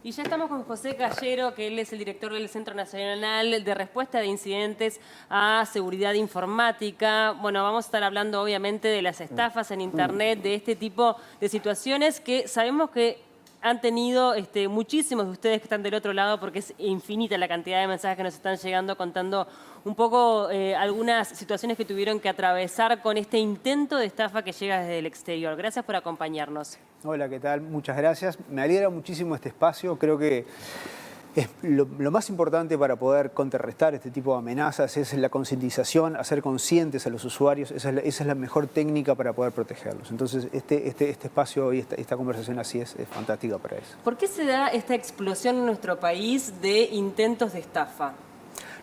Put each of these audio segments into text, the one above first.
Y ya estamos con José Callero, que él es el director del Centro Nacional de Respuesta de Incidentes a Seguridad Informática. Bueno, vamos a estar hablando obviamente de las estafas en Internet, de este tipo de situaciones que sabemos que han tenido muchísimos de ustedes que están del otro lado, porque es infinita la cantidad de mensajes que nos están llegando contando un poco algunas situaciones que tuvieron que atravesar con este intento de estafa que llega desde el exterior. Gracias por acompañarnos. Hola, ¿qué tal? Muchas gracias. Me alegra muchísimo este espacio. Creo que es lo más importante para poder contrarrestar este tipo de amenazas es la concientización, hacer conscientes a los usuarios. Esa es la mejor técnica para poder protegerlos. Entonces, este espacio y esta conversación así es fantástica para eso. ¿Por qué se da esta explosión en nuestro país de intentos de estafa?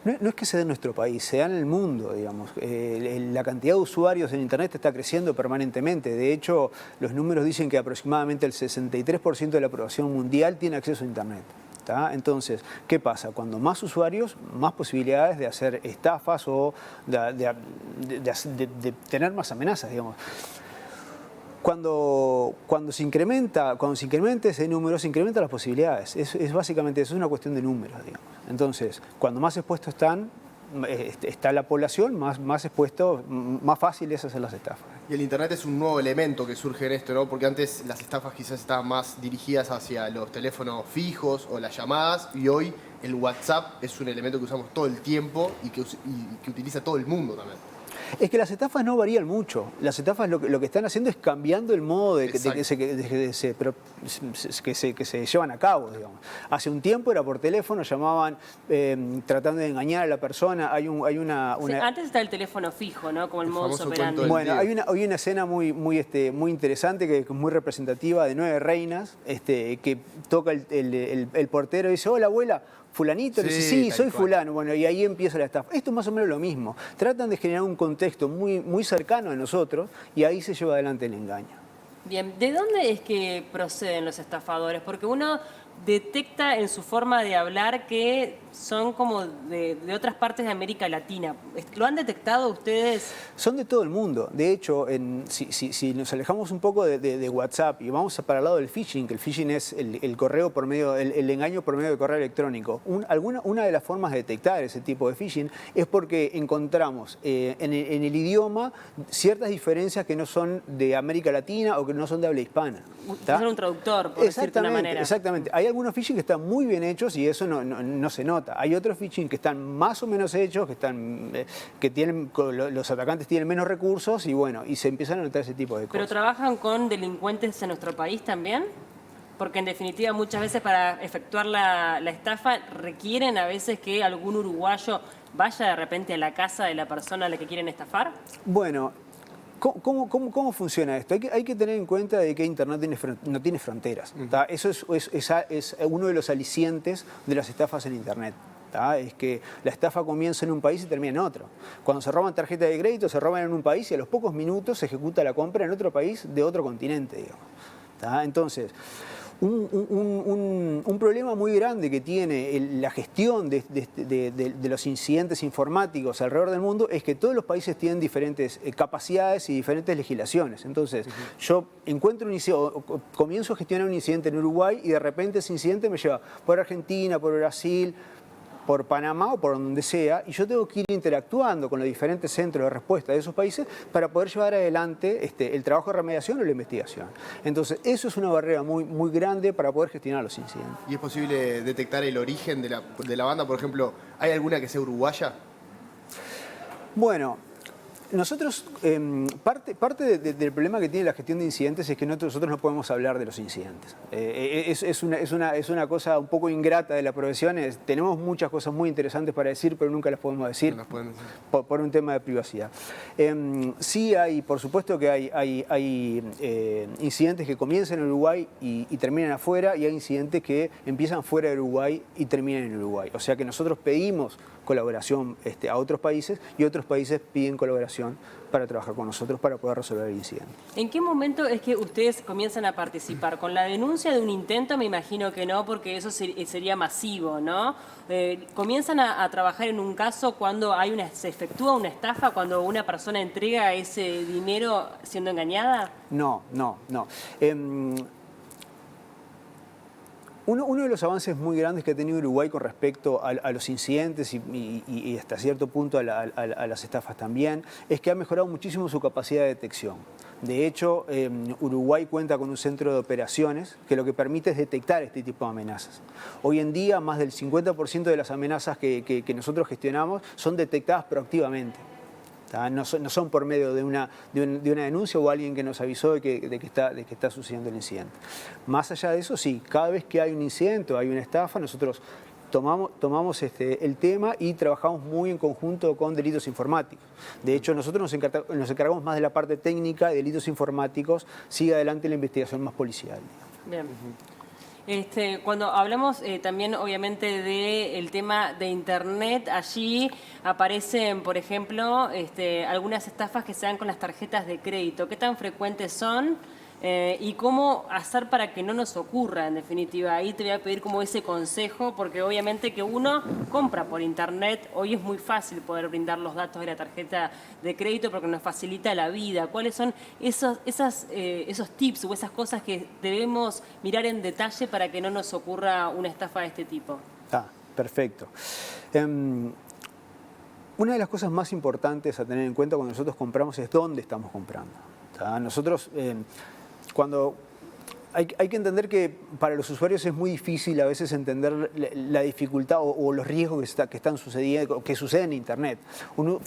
No es que se dé en nuestro país, se da en el mundo, digamos. La cantidad de usuarios en Internet está creciendo permanentemente. De hecho, los números dicen que aproximadamente el 63% de la población mundial tiene acceso a Internet. ¿Tá? Entonces, ¿qué pasa? Cuando más usuarios, más posibilidades de hacer estafas o de tener más amenazas, digamos. Cuando se incrementa ese número, se incrementan las posibilidades. Es básicamente eso, es una cuestión de números, digamos. Entonces, cuando más expuestos está la población, más expuesto, más fácil es hacer las estafas. Y el Internet es un nuevo elemento que surge en esto, ¿no? Porque antes las estafas quizás estaban más dirigidas hacia los teléfonos fijos o las llamadas, y hoy el WhatsApp es un elemento que usamos todo el tiempo y que utiliza todo el mundo también. Es que las estafas no varían mucho. Las estafas lo que están haciendo es cambiando el modo de que se llevan a cabo, digamos. Hace un tiempo era por teléfono, llamaban tratando de engañar a la persona. Sí, antes está el teléfono fijo, ¿no? Como el modus operandi. Bueno, hay una escena muy interesante que es muy representativa de 9 reinas, que toca el portero y dice: hola, abuela. Fulanito, sí, dice, sí, soy fulano. Bueno, y ahí empieza la estafa. Esto es más o menos lo mismo. Tratan de generar un contexto muy cercano a nosotros y ahí se lleva adelante el engaño. Bien, ¿de dónde es que proceden los estafadores? Porque uno detecta en su forma de hablar que son como de otras partes de América Latina. ¿Lo han detectado ustedes? Son de todo el mundo. De hecho, si nos alejamos un poco de WhatsApp y vamos para el lado del phishing, que el phishing es el correo por medio, el engaño por medio de correo electrónico. Una de las formas de detectar ese tipo de phishing es porque encontramos en el idioma ciertas diferencias que no son de América Latina o que no son de habla hispana. Son un traductor, por decirte de una manera. Exactamente. Hay algunos phishing que están muy bien hechos y eso no se nota. Hay otros phishing que están más o menos hechos, los atacantes tienen menos recursos y bueno, y se empiezan a notar ese tipo de cosas. ¿Pero trabajan con delincuentes en nuestro país también? Porque en definitiva muchas veces para efectuar la estafa requieren a veces que algún uruguayo vaya de repente a la casa de la persona a la que quieren estafar. Bueno, ¿cómo funciona esto? Hay que tener en cuenta de que Internet no tiene fronteras. Eso es uno de los alicientes de las estafas en Internet. Es que la estafa comienza en un país y termina en otro. Cuando se roban tarjetas de crédito, se roban en un país y a los pocos minutos se ejecuta la compra en otro país de otro continente, digamos. Entonces, un problema muy grande que tiene la gestión de los incidentes informáticos alrededor del mundo es que todos los países tienen diferentes capacidades y diferentes legislaciones. Entonces, yo comienzo a gestionar un incidente en Uruguay y de repente ese incidente me lleva por Argentina, por Brasil, por Panamá o por donde sea, y yo tengo que ir interactuando con los diferentes centros de respuesta de esos países para poder llevar adelante el trabajo de remediación o la investigación. Entonces, eso es una barrera muy grande para poder gestionar los incidentes. ¿Y es posible detectar el origen de la banda? Por ejemplo, ¿hay alguna que sea uruguaya? Bueno, nosotros, parte del problema que tiene la gestión de incidentes es que nosotros no podemos hablar de los incidentes. Es una cosa un poco ingrata de la profesión. Tenemos muchas cosas muy interesantes para decir, pero nunca las podemos decir, por un tema de privacidad. Sí hay, por supuesto que hay incidentes que comienzan en Uruguay y terminan afuera, y hay incidentes que empiezan fuera de Uruguay y terminan en Uruguay. O sea que nosotros pedimos colaboración a otros países y otros países piden colaboración para trabajar con nosotros para poder resolver el incidente. ¿En qué momento es que ustedes comienzan a participar? ¿Con la denuncia de un intento? Me imagino que no, porque eso sería masivo, ¿no? ¿Comienzan a trabajar en un caso cuando se efectúa una estafa, cuando una persona entrega ese dinero siendo engañada? No. Uno de los avances muy grandes que ha tenido Uruguay con respecto a los incidentes y hasta cierto punto a las estafas también, es que ha mejorado muchísimo su capacidad de detección. De hecho, Uruguay cuenta con un centro de operaciones que lo que permite es detectar este tipo de amenazas. Hoy en día, más del 50% de las amenazas que nosotros gestionamos son detectadas proactivamente. No son por medio de una denuncia o alguien que nos avisó de que está sucediendo el incidente. Más allá de eso, sí, cada vez que hay un incidente o hay una estafa, nosotros tomamos el tema y trabajamos muy en conjunto con delitos informáticos. De hecho, nosotros nos encargamos más de la parte técnica de delitos informáticos, sigue adelante la investigación más policial. Bien. Cuando hablamos también obviamente del tema de Internet, allí aparecen, por ejemplo, algunas estafas que se dan con las tarjetas de crédito. ¿Qué tan frecuentes son? Y cómo hacer para que no nos ocurra, en definitiva. Ahí te voy a pedir como ese consejo, porque obviamente que uno compra por Internet, hoy es muy fácil poder brindar los datos de la tarjeta de crédito porque nos facilita la vida. ¿Cuáles son esos tips o esas cosas que debemos mirar en detalle para que no nos ocurra una estafa de este tipo? Perfecto. Una de las cosas más importantes a tener en cuenta cuando nosotros compramos es dónde estamos comprando. Nosotros... Hay que entender que para los usuarios es muy difícil a veces entender la dificultad o los riesgos que están sucediendo, que suceden en Internet.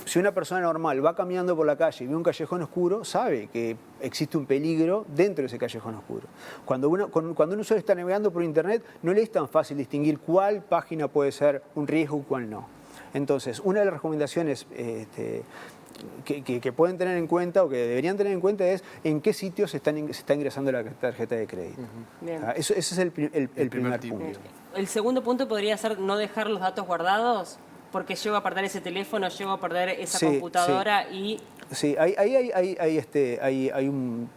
Si una persona normal va caminando por la calle y ve un callejón oscuro, sabe que existe un peligro dentro de ese callejón oscuro. Cuando un usuario está navegando por Internet, no le es tan fácil distinguir cuál página puede ser un riesgo y cuál no. Entonces, una de las recomendaciones que pueden tener en cuenta o que deberían tener en cuenta es en qué sitios se está ingresando la tarjeta de crédito. Bien. Ese es el primer punto. El segundo punto podría ser no dejar los datos guardados, porque llego a perder ese teléfono, llego a perder esa computadora y... Sí, hay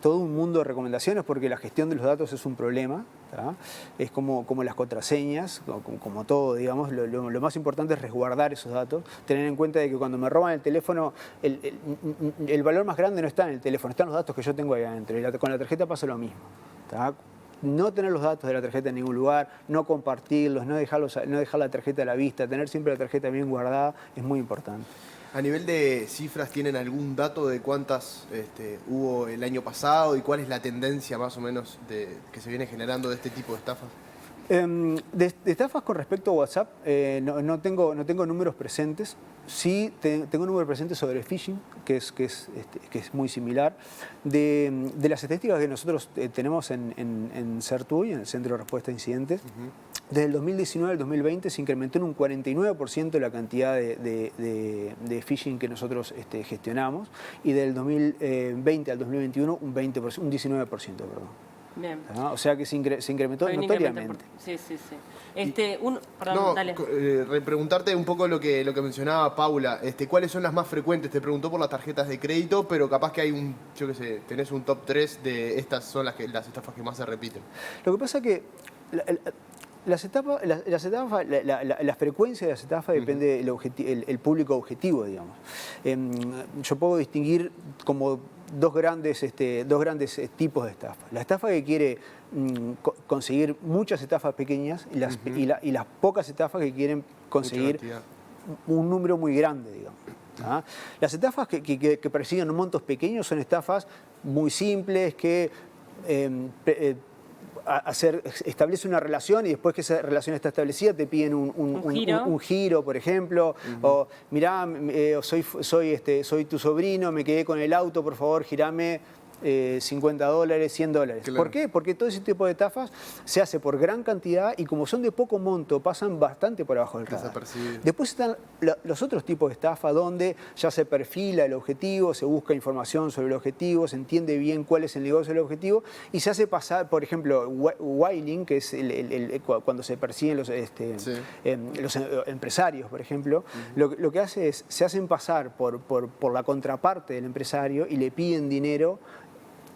todo un mundo de recomendaciones porque la gestión de los datos es un problema. Es como las contraseñas, como todo, digamos, lo más importante es resguardar esos datos, tener en cuenta de que cuando me roban el teléfono, el valor más grande no está en el teléfono, están los datos que yo tengo ahí adentro, y con la tarjeta pasa lo mismo. No tener los datos de la tarjeta en ningún lugar, no compartirlos, no dejar la tarjeta a la vista, tener siempre la tarjeta bien guardada es muy importante. A nivel de cifras, ¿tienen algún dato de cuántas hubo el año pasado y cuál es la tendencia más o menos que se viene generando de este tipo de estafas? De estafas con respecto a WhatsApp, no tengo números presentes. Sí tengo números presentes sobre phishing, que es muy similar. De las estadísticas que nosotros tenemos en CERTUI, en el Centro de Respuesta a Incidentes, desde el 2019 al 2020 se incrementó en un 49% la cantidad de phishing que nosotros gestionamos, y del 2020 al 2021 un 19%, perdón. Bien. O sea que se incrementó notoriamente. Sí. Perdón, dale. Preguntarte un poco lo que mencionaba Paula. ¿Cuáles son las más frecuentes? Te preguntó por las tarjetas de crédito, pero capaz que hay tenés un top 3 de estas son las estafas que más se repiten. Lo que pasa es que la frecuencia de las estafas depende del público objetivo, digamos. Yo puedo distinguir como dos grandes tipos de estafas. La estafa que quiere conseguir muchas estafas pequeñas y las pocas estafas que quieren conseguir un número muy grande, digamos. Las estafas que persiguen montos pequeños son estafas muy simples que establece una relación y después que esa relación está establecida te piden un giro, por ejemplo, o mirá, soy tu sobrino, me quedé con el auto, por favor, girame $50, $100. Claro. ¿Por qué? Porque todo ese tipo de estafas se hace por gran cantidad y como son de poco monto, pasan bastante por abajo del radar. Después están los otros tipos de estafa donde ya se perfila el objetivo, se busca información sobre el objetivo, se entiende bien cuál es el negocio del objetivo y se hace pasar, por ejemplo, wiling, que es cuando se persiguen los empresarios, por ejemplo, lo que hace es, se hacen pasar por la contraparte del empresario y le piden dinero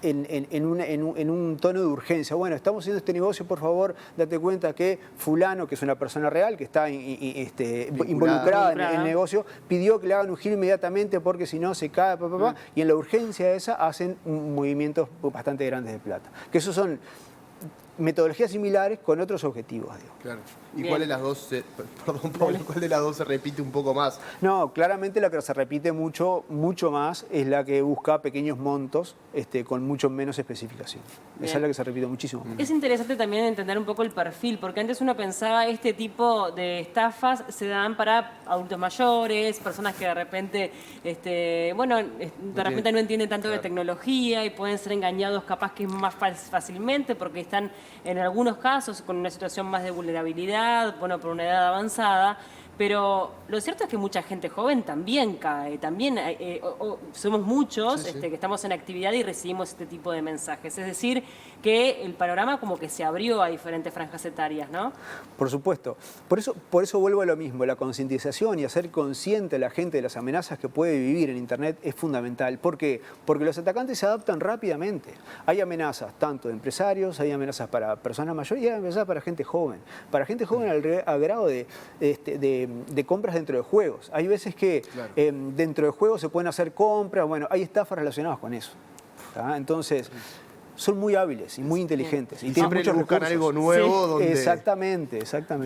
en un tono de urgencia. Bueno, estamos haciendo este negocio, por favor, date cuenta que fulano, que es una persona real, que está involucrada en el negocio, pidió que le hagan un giro inmediatamente porque si no se cae, y en la urgencia esa hacen movimientos bastante grandes de plata. Que esos son metodologías similares con otros objetivos, digo. Claro. ¿Y Bien. cuál de las dos perdón, Pablo, cuál de las dos se repite un poco más? No, claramente la que se repite mucho más es la que busca pequeños montos con mucho menos especificación. Bien. Esa es la que se repite muchísimo. Es interesante también entender un poco el perfil, porque antes uno pensaba este tipo de estafas se dan para adultos mayores, personas que de repente, no entienden tanto de tecnología y pueden ser engañados capaz que más fácilmente porque están en algunos casos con una situación más de vulnerabilidad, por una edad avanzada. Pero lo cierto es que mucha gente joven también cae, también somos muchos que estamos en actividad y recibimos este tipo de mensajes. Es decir, que el panorama como que se abrió a diferentes franjas etarias, ¿no? Por supuesto. Por eso vuelvo a lo mismo. La concientización y hacer consciente a la gente de las amenazas que puede vivir en Internet es fundamental. ¿Por qué? Porque los atacantes se adaptan rápidamente. Hay amenazas tanto de empresarios, hay amenazas para personas mayores y hay amenazas para gente joven. Para gente joven al grado de compras dentro de juegos. Hay veces que dentro de juegos se pueden hacer compras, bueno, hay estafas relacionadas con eso. ¿Tá? Entonces, son muy hábiles y muy inteligentes. Y Siempre muchos buscan recursos. algo nuevo donde... Exactamente.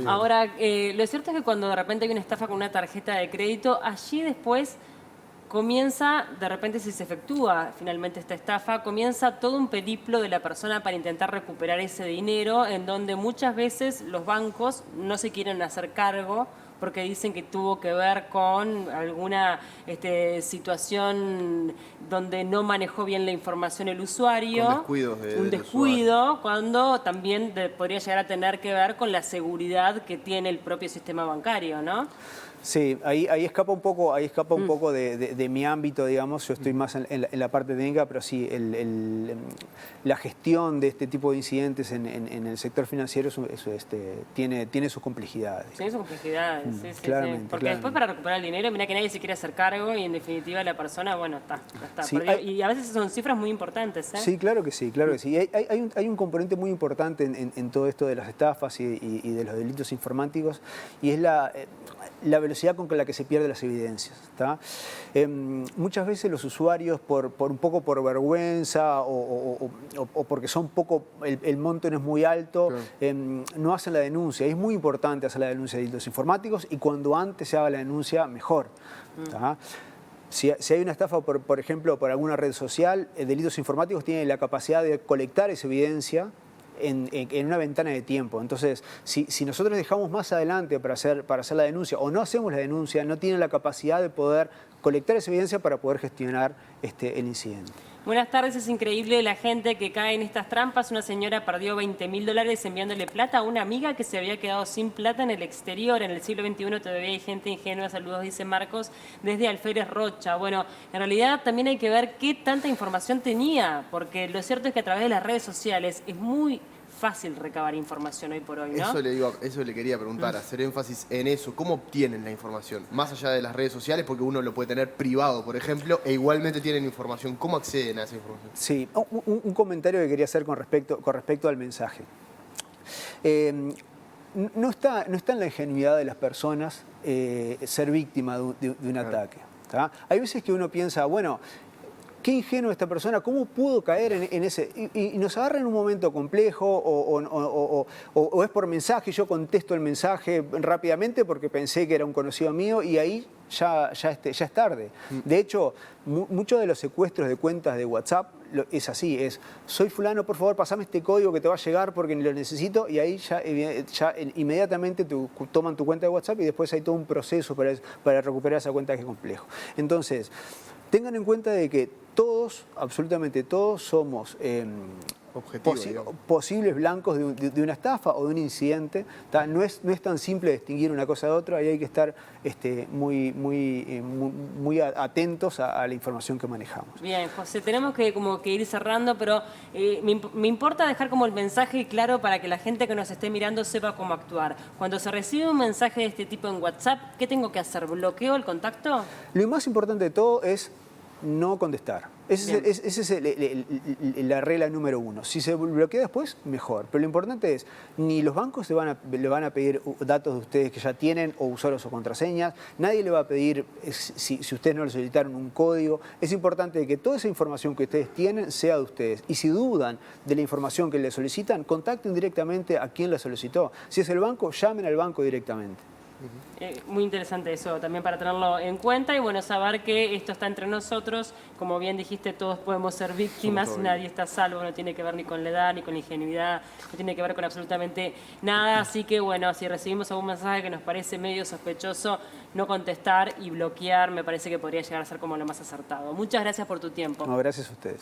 Ahora, lo cierto es que cuando de repente hay una estafa con una tarjeta de crédito, allí después comienza, de repente si se efectúa finalmente esta estafa, comienza todo un periplo de la persona para intentar recuperar ese dinero, en donde muchas veces los bancos no se quieren hacer cargo porque dicen que tuvo que ver con alguna situación donde no manejó bien la información el usuario. Con descuidos un del descuido, cuando también podría llegar a tener que ver con la seguridad que tiene el propio sistema bancario, ¿no? Sí, ahí escapa un poco, de mi ámbito, digamos. Yo estoy más en la parte técnica, pero sí, la gestión de este tipo de incidentes en el sector financiero tiene sus complejidades. Tiene sus complejidades, sí. Claramente, Porque después para recuperar el dinero, mira que nadie se quiere hacer cargo y en definitiva la persona, bueno, está. Sí, y a veces son cifras muy importantes, ¿eh? Sí, claro que sí. Hay un componente muy importante en todo esto de las estafas y de los delitos informáticos, y es la velocidad con la que se pierden las evidencias. Muchas veces los usuarios, un poco por vergüenza o porque son el monto no es muy alto, no hacen la denuncia. Es muy importante hacer la denuncia de delitos informáticos y cuando antes se haga la denuncia, mejor. Si hay una estafa, por ejemplo, por alguna red social, delitos informáticos tienen la capacidad de colectar esa evidencia en una ventana de tiempo. Entonces, si nosotros dejamos más adelante para hacer la denuncia o no hacemos la denuncia, no tienen la capacidad de poder colectar esa evidencia para poder gestionar el incidente. Buenas tardes, es increíble la gente que cae en estas trampas. Una señora perdió $20.000 enviándole plata a una amiga que se había quedado sin plata en el exterior. En el siglo XXI todavía hay gente ingenua. Saludos, dice Marcos, desde Alférez Rocha. Bueno, en realidad también hay que ver qué tanta información tenía, porque lo cierto es que a través de las redes sociales es muy fácil recabar información hoy por hoy, ¿no? Eso le quería preguntar, hacer énfasis en eso. ¿Cómo obtienen la información? Más allá de las redes sociales, porque uno lo puede tener privado, por ejemplo, e igualmente tienen información. ¿Cómo acceden a esa información? Sí, un comentario que quería hacer con respecto al mensaje. No está en la ingenuidad de las personas ser víctima de un ataque. ¿Tá? Hay veces que uno piensa, bueno, qué ingenuo esta persona, ¿cómo pudo caer en ese...? Y nos agarra en un momento complejo o es por mensaje, yo contesto el mensaje rápidamente porque pensé que era un conocido mío y ahí ya es tarde. De hecho, muchos de los secuestros de cuentas de WhatsApp es así, soy fulano, por favor, pasame este código que te va a llegar porque lo necesito, y ahí ya inmediatamente toman tu cuenta de WhatsApp y después hay todo un proceso para recuperar esa cuenta que es complejo. Entonces, tengan en cuenta de que todos, absolutamente todos, somos posibles blancos de una estafa o de un incidente. No es tan simple distinguir una cosa de otra y hay que estar muy atentos a la información que manejamos. Bien, José, tenemos que ir cerrando, pero me importa dejar como el mensaje claro para que la gente que nos esté mirando sepa cómo actuar. Cuando se recibe un mensaje de este tipo en WhatsApp, ¿qué tengo que hacer? ¿Bloqueo el contacto? Lo más importante de todo es no contestar. Esa es la regla número 1. Si se bloquea después, mejor. Pero lo importante es, ni los bancos le van a pedir datos de ustedes que ya tienen, o usuarios o contraseñas. Nadie le va a pedir, si ustedes no le solicitaron, un código. Es importante que toda esa información que ustedes tienen sea de ustedes. Y si dudan de la información que le solicitan, contacten directamente a quien la solicitó. Si es el banco, llamen al banco directamente. Muy interesante eso también para tenerlo en cuenta y bueno, saber que esto está entre nosotros, como bien dijiste, todos podemos ser víctimas, nadie está a salvo, no tiene que ver ni con la edad, ni con la ingenuidad, no tiene que ver con absolutamente nada, así que bueno, si recibimos algún mensaje que nos parece medio sospechoso, no contestar y bloquear me parece que podría llegar a ser como lo más acertado. Muchas gracias por tu tiempo. No, gracias a ustedes.